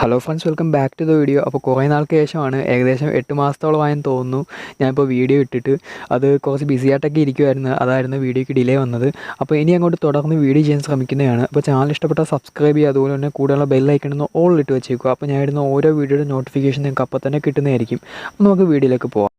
Hello friends, welcome back to the video. അപ്പോൾ കുറേ നാൾക്ക് ശേഷമാണ്, ഏകദേശം 8 മാസത്തോളമായെന്ന് തോന്നുന്നു ഞാനിപ്പോൾ വീഡിയോ ഇട്ടിട്ട്. അത് കുറച്ച് ബിസി ആയിട്ടൊക്കെ ഇരിക്കുമായിരുന്നു, അതായിരുന്നു വീഡിയോയ്ക്ക് ഡിലേ വന്നത്. അപ്പോൾ ഇനി അങ്ങോട്ട് തുടർന്ന് വീഡിയോ ചെയ്യാൻ ശ്രമിക്കുന്നതാണ്. അപ്പോൾ ചാനൽ ഇഷ്ടപ്പെട്ടാൽ സബ്സ്ക്രൈബ് ചെയ്യുക, അതുപോലെ തന്നെ കൂടെയുള്ള ബെല്ലൈക്കണമെന്ന് ഓൾ ഇട്ട് വെച്ചേക്കുക. അപ്പോൾ ഞാൻ ഇടുന്ന ഓരോ വീഡിയോയുടെ നോട്ടിഫിക്കേഷൻ നിങ്ങൾക്ക് അപ്പോൾ തന്നെ കിട്ടുന്നതായിരിക്കും. അപ്പോൾ നമുക്ക് വീഡിയോയിലേക്ക് പോകാം.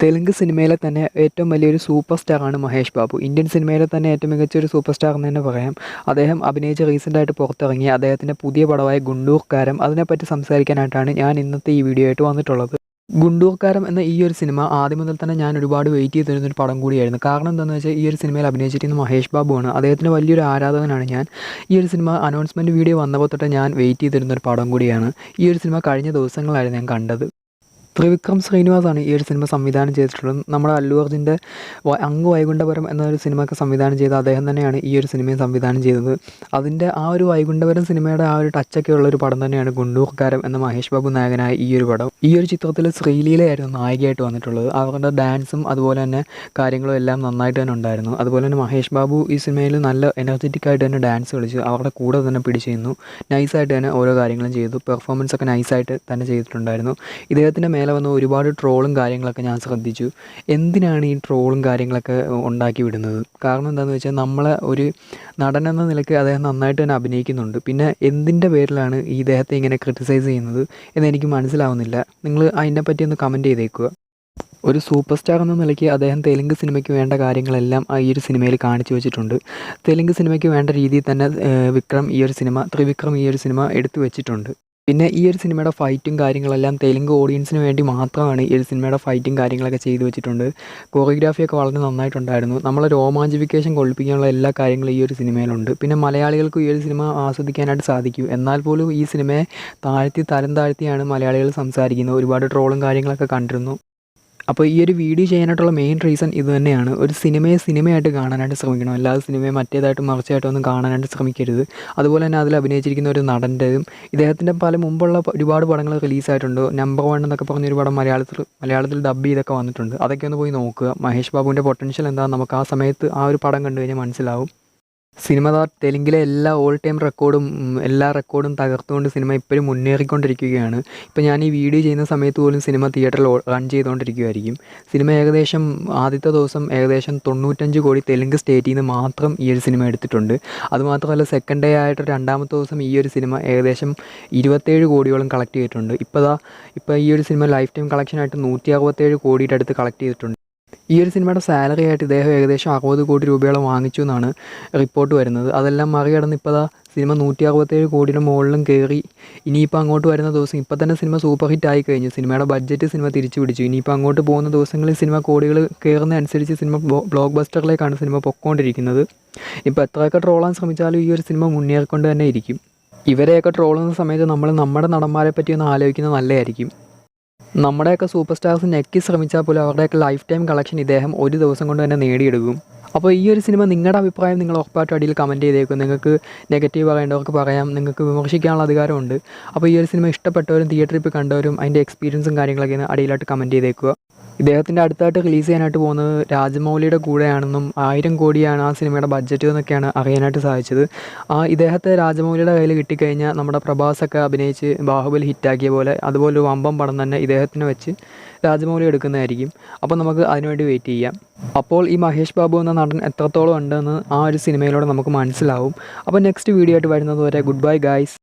തെലുങ്ക് സിനിമയിലെ തന്നെ ഏറ്റവും വലിയൊരു സൂപ്പർ സ്റ്റാറാണ് മഹേഷ് ബാബു. ഇന്ത്യൻ സിനിമയിലെ തന്നെ ഏറ്റവും മികച്ചൊരു സൂപ്പർ സ്റ്റാർ എന്ന് തന്നെ പറയാം. അദ്ദേഹം അഭിനയിച്ച് റീസെൻ്റായിട്ട് പുറത്തിറങ്ങിയ അദ്ദേഹത്തിൻ്റെ പുതിയ പടമായ ഗുണ്ടൂർക്കാരം, അതിനെപ്പറ്റി സംസാരിക്കാനായിട്ടാണ് ഞാൻ ഇന്നത്തെ ഈ വീഡിയോ ആയിട്ട് വന്നിട്ടുള്ളത്. ഗുണ്ടൂർക്കാരം എന്ന ഈ ഒരു സിനിമ ആദ്യം മുതൽ തന്നെ ഞാൻ ഒരുപാട് വെയിറ്റ് ചെയ്ത് തരുന്നൊരു പടം കൂടിയായിരുന്നു. കാരണം എന്താണെന്ന് വെച്ചാൽ ഈ ഒരു സിനിമയിൽ അഭിനയിച്ചിരിക്കുന്ന മഹേഷ് ബാബുവാണ്. അദ്ദേഹത്തിന് വലിയൊരു ആരാധകനാണ് ഞാൻ. ഈ ഒരു സിനിമ അനൗൺസ്മെൻറ്റ് വീഡിയോ വന്നപ്പോൾ തൊട്ട് ഞാൻ വെയിറ്റ് ചെയ്തിരുന്നൊരു പടം കൂടിയാണ്. ഈ ഒരു സിനിമ കഴിഞ്ഞ ദിവസങ്ങളായിരുന്നു ഞാൻ കണ്ടത്. ത്രിവിക്രം ശ്രീനിവാസാണ് ഈ ഒരു സിനിമ സംവിധാനം ചെയ്തിട്ടുള്ളത്. നമ്മുടെ അല്ലു അർജുൻ്റെ അങ്ങ് വൈകുണ്ഠപുരം എന്നൊരു സിനിമയൊക്കെ സംവിധാനം ചെയ്ത അദ്ദേഹം തന്നെയാണ് ഈ ഒരു സിനിമയും സംവിധാനം ചെയ്തത്. അതിൻ്റെ ആ ഒരു വൈകുണ്ഠപുരം സിനിമയുടെ ആ ഒരു ടച്ചൊക്കെ ഉള്ളൊരു പടം തന്നെയാണ് ഗുണ്ടൂർക്കാരം എന്ന മഹേഷ് ബാബു നായകനായ ഈ ഒരു പടം. ഈ ഒരു ചിത്രത്തിൽ ശ്രീലീലയായിരുന്നു നായികയായിട്ട് വന്നിട്ടുള്ളത്. അവരുടെ ഡാൻസും അതുപോലെ തന്നെ കാര്യങ്ങളും എല്ലാം നന്നായിട്ട് തന്നെ ഉണ്ടായിരുന്നു. അതുപോലെ തന്നെ മഹേഷ് ബാബു ഈ സിനിമയിൽ നല്ല എനർജറ്റിക് ആയിട്ട് തന്നെ ഡാൻസ് കളിച്ചു, അവരുടെ കൂടെ തന്നെ പിടിച്ചിരുന്നു. നൈസായിട്ട് തന്നെ ഓരോ കാര്യങ്ങളും ചെയ്തു. പെർഫോമൻസ് ഒക്കെ നൈസായിട്ട് തന്നെ ചെയ്തിട്ടുണ്ടായിരുന്നു. ഇദ്ദേഹത്തിൻ്റെ മേലെ വന്ന ഒരുപാട് ട്രോളും കാര്യങ്ങളൊക്കെ ഞാൻ ശ്രദ്ധിച്ചു. എന്തിനാണ് ഈ ട്രോളും കാര്യങ്ങളൊക്കെ ഉണ്ടാക്കി വിടുന്നത്? കാരണം എന്താണെന്ന് വെച്ചാൽ നമ്മളെ ഒരു നടൻ എന്ന നിലയ്ക്ക് അദ്ദേഹം നന്നായിട്ട് തന്നെ അഭിനയിക്കുന്നുണ്ട്. പിന്നെ എന്തിൻ്റെ പേരിലാണ് ഈ ഇദ്ദേഹത്തെ ഇങ്ങനെ ക്രിട്ടിസൈസ് ചെയ്യുന്നത് എന്ന് എനിക്ക് മനസ്സിലാവുന്നില്ല. നിങ്ങൾ അതിനെപ്പറ്റി ഒന്ന് കമൻറ്റ് ചെയ്തേക്കുക. ഒരു സൂപ്പർ സ്റ്റാർ എന്ന നിലയ്ക്ക് അദ്ദേഹം തെലുങ്ക് സിനിമയ്ക്ക് വേണ്ട കാര്യങ്ങളെല്ലാം ഈ ഒരു സിനിമയിൽ കാണിച്ചു വെച്ചിട്ടുണ്ട്. തെലുങ്ക് സിനിമയ്ക്ക് വേണ്ട രീതിയിൽ തന്നെ ത്രിവിക്രം ഈ ഒരു സിനിമ എടുത്തു വെച്ചിട്ടുണ്ട്. പിന്നെ ഈ ഒരു സിനിമയുടെ ഫൈറ്റും കാര്യങ്ങളെല്ലാം തെലുങ്ക് ഓഡിയൻസിന് വേണ്ടി മാത്രമാണ് ഈ ഒരു സിനിമയുടെ ഫൈറ്റും കാര്യങ്ങളൊക്കെ ചെയ്തു വെച്ചിട്ടുണ്ട്. കൊറിയോഗ്രാഫിയൊക്കെ വളരെ നന്നായിട്ടുണ്ടായിരുന്നു. നമ്മളെ രോമാഞ്ചിഫിക്കേഷൻ കൊള്ളിപ്പിക്കാനുള്ള എല്ലാ കാര്യങ്ങളും ഈ ഒരു സിനിമയിലുണ്ട്. പിന്നെ മലയാളികൾക്ക് ഈ ഒരു സിനിമ ആസ്വദിക്കാനായിട്ട് സാധിക്കും. എന്നാൽ പോലും ഈ സിനിമയെ തരം താഴ്ത്തിയാണ് മലയാളികൾ സംസാരിക്കുന്നത്. ഒരുപാട് ട്രോളും കാര്യങ്ങളൊക്കെ കണ്ടിരുന്നു. അപ്പോൾ ഈ ഒരു വീഡിയോ ചെയ്യാനായിട്ടുള്ള മെയിൻ റീസൺ ഇത് തന്നെയാണ്. ഒരു സിനിമയെ സിനിമയായിട്ട് കാണാനായിട്ട് ശ്രമിക്കണം, അല്ലാതെ സിനിമയെ മറ്റേതായിട്ടും മറിച്ചായിട്ടും ഒന്നും കാണാനായിട്ട് ശ്രമിക്കരുത്. അതുപോലെ തന്നെ അതിൽ അഭിനയിച്ചിരിക്കുന്ന ഒരു നടൻ്റെയും ഇദ്ദേഹത്തിൻ്റെ പല മുമ്പുള്ള ഒരുപാട് പടങ്ങൾ റിലീസായിട്ടുണ്ട്. നമ്പർ 1 എന്നൊക്കെ പറഞ്ഞൊരു പടം മലയാളത്തിൽ ഡബ് ചെയ്തൊക്കെ വന്നിട്ടുണ്ട്. അതൊക്കെ ഒന്ന് പോയി നോക്കുക. മഹേഷ് ബാബുവിൻ്റെ പൊട്ടൻഷ്യൽ എന്താണെന്ന് നമുക്ക് ആ സമയത്ത് ആ ഒരു പടം കണ്ടു കഴിഞ്ഞാൽ മനസ്സിലാവും. തെലുങ്കിലെ എല്ലാ റെക്കോർഡും തകർത്തുകൊണ്ട് സിനിമ ഇപ്പോഴും മുന്നേറിക്കൊണ്ടിരിക്കുകയാണ്. ഇപ്പോൾ ഞാൻ ഈ വീഡിയോ ചെയ്യുന്ന സമയത്ത് പോലും സിനിമ തിയേറ്ററിൽ റൺ ചെയ്തുകൊണ്ടിരിക്കുകയായിരിക്കും. സിനിമ ആദ്യത്തെ ദിവസം 95 കോടി തെലുങ്ക് സ്റ്റേറ്റിൽ നിന്ന് മാത്രം ഈ ഒരു സിനിമ എടുത്തിട്ടുണ്ട്. അതുമാത്രമല്ല, സെക്കൻഡ് ഡേ ആയിട്ട് രണ്ടാമത്തെ ദിവസം ഈ ഒരു സിനിമ ഏകദേശം 27 കോടിയോളം കളക്ട് ചെയ്തിട്ടുണ്ട്. ഇപ്പോൾ ഈ ഒരു സിനിമ ലൈഫ് ടൈം കളക്ഷനായിട്ട് 167 കോടിയുടെ അടുത്ത് കളക്ട് ചെയ്തിട്ടുണ്ട്. ഈ ഒരു സിനിമയുടെ സാലറി ആയിട്ട് ഇദ്ദേഹം ഏകദേശം 60 കോടി രൂപയോളം വാങ്ങിച്ചു എന്നാണ് റിപ്പോർട്ട് വരുന്നത്. അതെല്ലാം മറികടന്ന് ഇപ്പോൾ സിനിമ 167 കോടിയുടെ മുകളിലും കയറി. ഇനിയിപ്പോൾ അങ്ങോട്ട് വരുന്ന ദിവസം, ഇപ്പോൾ തന്നെ സിനിമ സൂപ്പർ ഹിറ്റ് ആയി കഴിഞ്ഞു. സിനിമയുടെ ബഡ്ജറ്റ് സിനിമ തിരിച്ചു പിടിച്ചു. ഇനിയിപ്പോൾ അങ്ങോട്ട് പോകുന്ന ദിവസങ്ങളിൽ സിനിമ കോടികൾ കയറുന്നതനുസരിച്ച് സിനിമ ബ്ലോക്ക് ബസ്റ്ററിലേക്കാണ് സിനിമ പൊയ്ക്കൊണ്ടിരിക്കുന്നത്. ഇപ്പോൾ എത്രയൊക്കെ ട്രോളാൻ ശ്രമിച്ചാലും ഈ ഒരു സിനിമ മുന്നേറിക്കൊണ്ട് തന്നെ ഇരിക്കും. ഇവരെയൊക്കെ ട്രോളുന്ന സമയത്ത് നമ്മൾ നമ്മുടെ നടന്മാരെ പറ്റി ഒന്ന് ആലോചിക്കുന്നത് നല്ലതായിരിക്കും. നമ്മുടെയൊക്കെ സൂപ്പർ സ്റ്റാർസ് ഞെക്കി ശ്രമിച്ചാൽ പോലും അവരുടെയൊക്കെ ലൈഫ് ടൈം കളക്ഷൻ ഇദ്ദേഹം ഒരു ദിവസം കൊണ്ട് തന്നെ നേടിയെടുക്കും. അപ്പോൾ ഈ ഒരു സിനിമ നിങ്ങളുടെ അഭിപ്രായം നിങ്ങൾ ഉറപ്പായിട്ടും അടിയിൽ കമൻറ്റ് ചെയ്തേക്കും. നിങ്ങൾക്ക് നെഗറ്റീവ് പറയേണ്ടവർക്ക് പറയാം, നിങ്ങൾക്ക് വിമർശിക്കാനുള്ള അധികാരമുണ്ട്. അപ്പോൾ ഈ ഒരു സിനിമ ഇഷ്ടപ്പെട്ടവരും തിയേറ്ററിൽ പോയി കണ്ടവരും അതിൻ്റെ എക്സ്പീരിയൻസും കാര്യങ്ങളൊക്കെ അടിയിലായിട്ട് കമൻറ്റ് ചെയ്തേക്കുക. ഇദ്ദേഹത്തിൻ്റെ അടുത്തായിട്ട് റിലീസ് ചെയ്യാനായിട്ട് പോകുന്നത് രാജമൗലിയുടെ കൂടെയാണെന്നും 1000 കോടിയാണ് ആ സിനിമയുടെ ബഡ്ജറ്റ് എന്നൊക്കെയാണ് അറിയാനായിട്ട് സാധിച്ചത്. ഇദ്ദേഹത്തെ രാജമൗലിയുടെ കയ്യിൽ കിട്ടിക്കഴിഞ്ഞാൽ നമ്മുടെ പ്രഭാസൊക്കെ അഭിനയിച്ച് ബാഹുബലി ഹിറ്റാക്കിയ പോലെ അതുപോലെ ഒരു വമ്പൻ പടം തന്നെ ഇദ്ദേഹത്തിനെ വെച്ച് രാജമൗലി എടുക്കുന്നതായിരിക്കും. അപ്പോൾ നമുക്ക് അതിനുവേണ്ടി വെയിറ്റ് ചെയ്യാം. അപ്പോൾ ഈ മഹേഷ് ബാബു എന്ന നടൻ എത്രത്തോളം ഉണ്ടെന്ന് ആ ഒരു സിനിമയിലൂടെ നമുക്ക് മനസ്സിലാവും. അപ്പോൾ നെക്സ്റ്റ് വീഡിയോ ആയിട്ട് വരുന്നത് വരെ ഗുഡ് ബൈ ഗൈസ്.